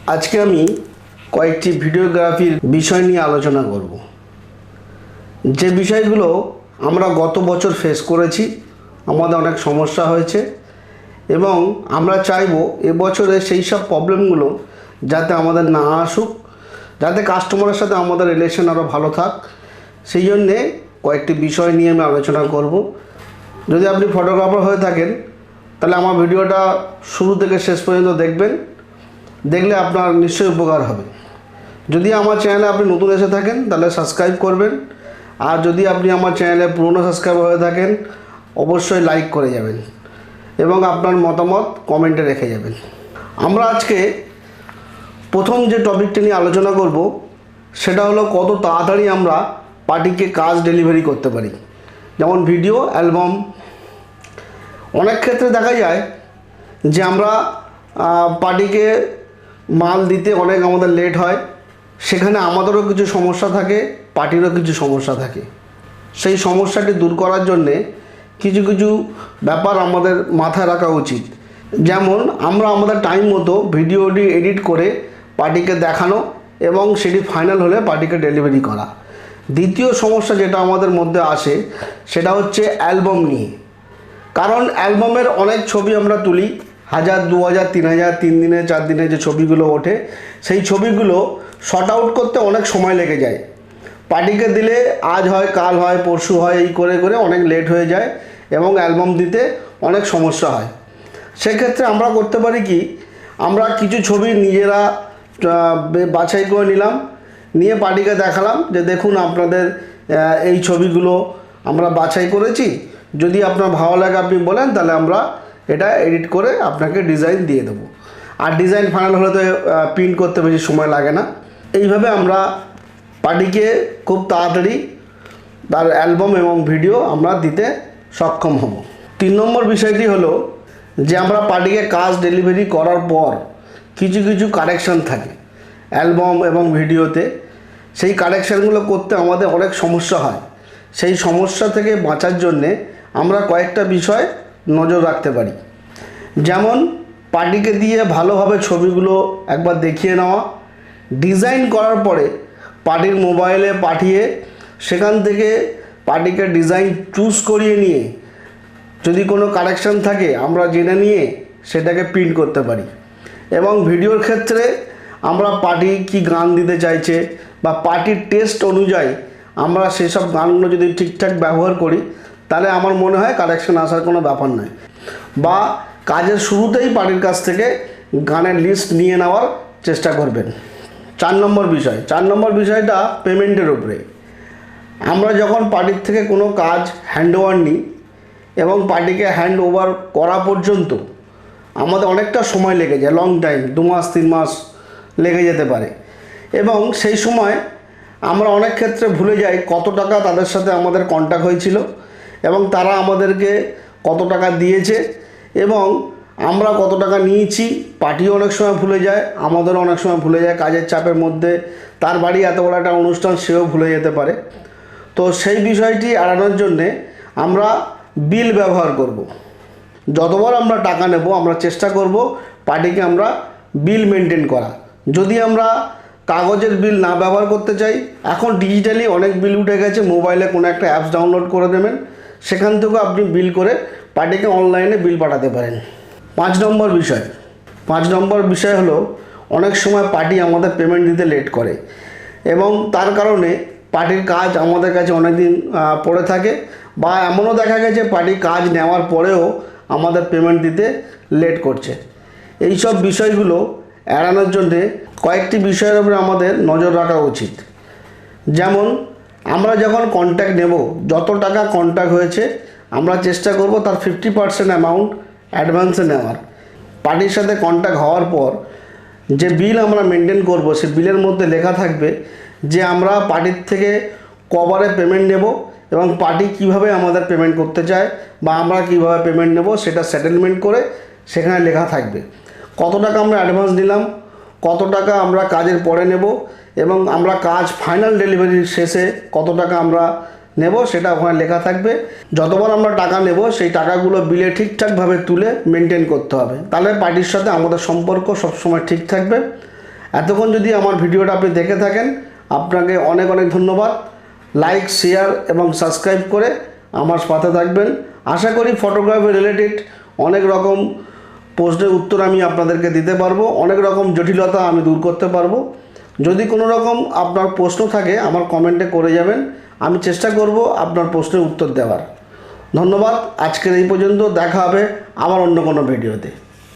আজকে আমি কয়েকটি ভিডিওগ্রাফির বিষয় নিয়ে আলোচনা করব। যে বিষয়গুলো আমরা গত বছর ফেস করেছি, আমাদের অনেক সমস্যা হয়েছে এবং আমরা চাইবো এবছরে সেই সব প্রবলেমগুলো যাতে আমাদের না আসুক, যাতে কাস্টমারের সাথে আমাদের রিলেশন আরও ভালো থাক। সেই জন্যে কয়েকটি বিষয় নিয়ে আমি আলোচনা করব। যদি আপনি ফটোগ্রাফার হয়ে থাকেন তাহলে আমার ভিডিওটা শুরু থেকে শেষ পর্যন্ত দেখবেন, দেখলে আপনার নিশ্চয়ই উপকার হবে। যদি আমার চ্যানেলে আপনি নতুন এসে থাকেন তাহলে সাবস্ক্রাইব করবেন, আর যদি আপনি আমার চ্যানেলে পুরনো সাবস্ক্রাইবার হয়ে থাকেন অবশ্যই লাইক করে যাবেন এবং আপনার মতামত কমেন্টে রেখে যাবেন। আমরা আজকে প্রথম যে টপিকটা নিয়ে আলোচনা করব সেটা হলো কত তাড়াতাড়ি আমরা পার্টিকে কাজ ডেলিভারি করতে পারি। যেমন ভিডিও, অ্যালবাম। অনেক ক্ষেত্রে দেখা যায় যে আমরা পার্টিকে মাল দিতে অনেক আমাদের লেট হয়, সেখানে আমাদেরও কিছু সমস্যা থাকে, পার্টিরও কিছু সমস্যা থাকে। সেই সমস্যাটি দূর করার জন্যে কিছু কিছু ব্যাপার আমাদের মাথায় রাখা উচিত। যেমন আমরা আমাদের টাইম মতো ভিডিওটি এডিট করে পার্টিকে দেখানো এবং সেটি ফাইনাল হলে পার্টিকে ডেলিভারি করা। দ্বিতীয় সমস্যা যেটা আমাদের মধ্যে আসে সেটা হচ্ছে অ্যালবাম নিয়ে। কারণ অ্যালবামের অনেক ছবি আমরা তুলি, 1000, 2000, 3000, 3 দিনে 4 দিনে যে ছবিগুলো ওঠে, সেই ছবিগুলো শর্ট আউট করতে অনেক সময় লেগে যায়। পার্টিকে দিলে আজ হয়, কাল হয়, পরশু হয়, এই করে করে অনেক লেট হয়ে যায় এবং অ্যালবাম দিতে অনেক সমস্যা হয়। সেক্ষেত্রে আমরা করতে পারি কি, আমরা কিছু ছবি নিজেরা বাছাই করে নিলাম, নিয়ে পার্টিকে দেখালাম যে দেখুন আপনাদের এই ছবিগুলো আমরা বাছাই করেছি, যদি আপনার ভালো লাগে আপনি বলেন তাহলে আমরা এটা এডিট করে আপনাকে ডিজাইন দিয়ে দেবো। আর ডিজাইন ফাইনাল হলে তো প্রিন্ট করতে বেশি সময় লাগে না। এইভাবে আমরা পার্টিকে খুব তাড়াতাড়ি তার অ্যালবাম এবং ভিডিও আমরা দিতে সক্ষম হব। 3 নম্বর বিষয়টি হলো যে আমরা পার্টিকে কাজ ডেলিভারি করার পর কিছু কিছু কারেকশান থাকে অ্যালবাম এবং ভিডিওতে। সেই কারেকশানগুলো করতে আমাদের অনেক সমস্যা হয়। সেই সমস্যা থেকে বাঁচার জন্যে আমরা কয়েকটা বিষয় নজর রাখতে পারি। যেমন পার্টিকে দিয়ে ভালোভাবে ছবিগুলো একবার দেখিয়ে নেওয়া, ডিজাইন করার পরে পার্টির মোবাইলে পাঠিয়ে সেখান থেকে পার্টিকে ডিজাইন চুজ করিয়ে নিয়ে যদি কোনো কারেকশান থাকে আমরা জেনে নিয়ে সেটাকে প্রিন্ট করতে পারি। এবং ভিডিওর ক্ষেত্রে আমরা পার্টি কি গান দিতে চাইছে বা পার্টির টেস্ট অনুযায়ী আমরা সেসব গানগুলো যদি ঠিকঠাক ব্যবহার করি তাহলে আমার মনে হয় কারেকশান আসার কোনো ব্যাপার নয়। বা কাজের শুরুতেই পার্টির কাছ থেকে গানের লিস্ট নিয়ে নেওয়ার চেষ্টা করবেন। 4 নম্বর বিষয়টা পেমেন্টের উপরে। আমরা যখন পার্টির থেকে কোনো কাজ হ্যান্ড ওভার নিই এবং পার্টিকে হ্যান্ড ওভার করা পর্যন্ত আমাদের অনেকটা সময় লেগে যায়, লং টাইম, 2 মাস 3 মাস লেগে যেতে পারে। এবং সেই সময় আমরা অনেক ক্ষেত্রে ভুলে যাই কত টাকা তাদের সাথে আমাদের কন্ট্যাক্ট হয়েছিল এবং তারা আমাদেরকে কত টাকা দিয়েছে এবং আমরা কত টাকা নিয়েছি। পার্টিও অনেক সময় ভুলে যায়, আমাদেরও অনেক সময় ভুলে যায় কাজের চাপের মধ্যে। তার বাড়ি এত বড় একটা অনুষ্ঠান, সেও ভুলে যেতে পারে। তো সেই বিষয়টি এড়ানোর জন্যে আমরা বিল ব্যবহার করব। যতবার আমরা টাকা নেব আমরা চেষ্টা করব পার্টিকে আমরা বিল মেনটেন করা। যদি আমরা কাগজের বিল না ব্যবহার করতে চাই, এখন ডিজিটালি অনেক বিল উঠে গেছে। মোবাইলে কোনো একটা অ্যাপস ডাউনলোড করে দেবেন, সেখান থেকেও আপনি বিল করে পার্টিকে অনলাইনে বিল পাঠাতে পারেন। 5 নম্বর বিষয় হলো অনেক সময় পার্টি আমাদের পেমেন্ট দিতে লেট করে এবং তার কারণে পার্টির কাজ আমাদের কাছে অনেক দিন পড়ে থাকে। বা এমনও দেখা গেছে পার্টি কাজ নেওয়ার পরেও আমাদের পেমেন্ট দিতে লেট করছে। এই সব বিষয়গুলো এড়ানোর জন্যে কয়েকটি বিষয়ের উপরে আমাদের নজর রাখা উচিত। যেমন আমরা যখন কন্ট্যাক্ট নেব, যত টাকা কন্ট্যাক্ট হয়েছে আমরা চেষ্টা করব তার 50% অ্যামাউন্ট অ্যাডভান্সে নেওয়ার। পার্টির সাথে কন্ট্যাক্ট হওয়ার পর যে বিল আমরা মেনটেন করব সে বিলের মধ্যে লেখা থাকবে যে আমরা পার্টির থেকে কবারে পেমেন্ট নেব এবং পার্টি কিভাবে আমাদের পেমেন্ট করতে চায় বা আমরা কিভাবে পেমেন্ট নেব সেটা সেটেলমেন্ট করে সেখানে লেখা থাকবে। কত টাকা আমরা অ্যাডভান্স নিলাম, কত টাকা আমরা কাজের পরে নেব এবং আমরা কাজ ফাইনাল ডেলিভারির শেষে কত টাকা আমরা নেব সেটা ওখানে লেখা থাকবে। যতবার আমরা টাকা নেব সেই টাকাগুলো বিলে ঠিকঠাকভাবে তুলে মেনটেন করতে হবে, তাহলে পার্টির সাথে আমাদের সম্পর্ক সবসময় ঠিক থাকবে এতক্ষণ যদি আমার ভিডিওটা আপনি দেখে থাকেন, আপনাকে অনেক অনেক ধন্যবাদ। লাইক, শেয়ার এবং সাবস্ক্রাইব করে আমার সাথে থাকবেন। আশা করি ফটোগ্রাফি রিলেটেড অনেক রকম প্রশ্নের উত্তর আমি আপনাদেরকে দিতে পারবো, অনেক রকম জটিলতা আমি দূর করতে পারবো। যদি কোনো রকম আপনার প্রশ্ন থাকে আমার কমেন্টে করে যাবেন, আমি চেষ্টা করব আপনার প্রশ্নের উত্তর দেওয়ার। ধন্যবাদ। আজকের এই পর্যন্ত, দেখা হবে আবার অন্য কোনো ভিডিওতে।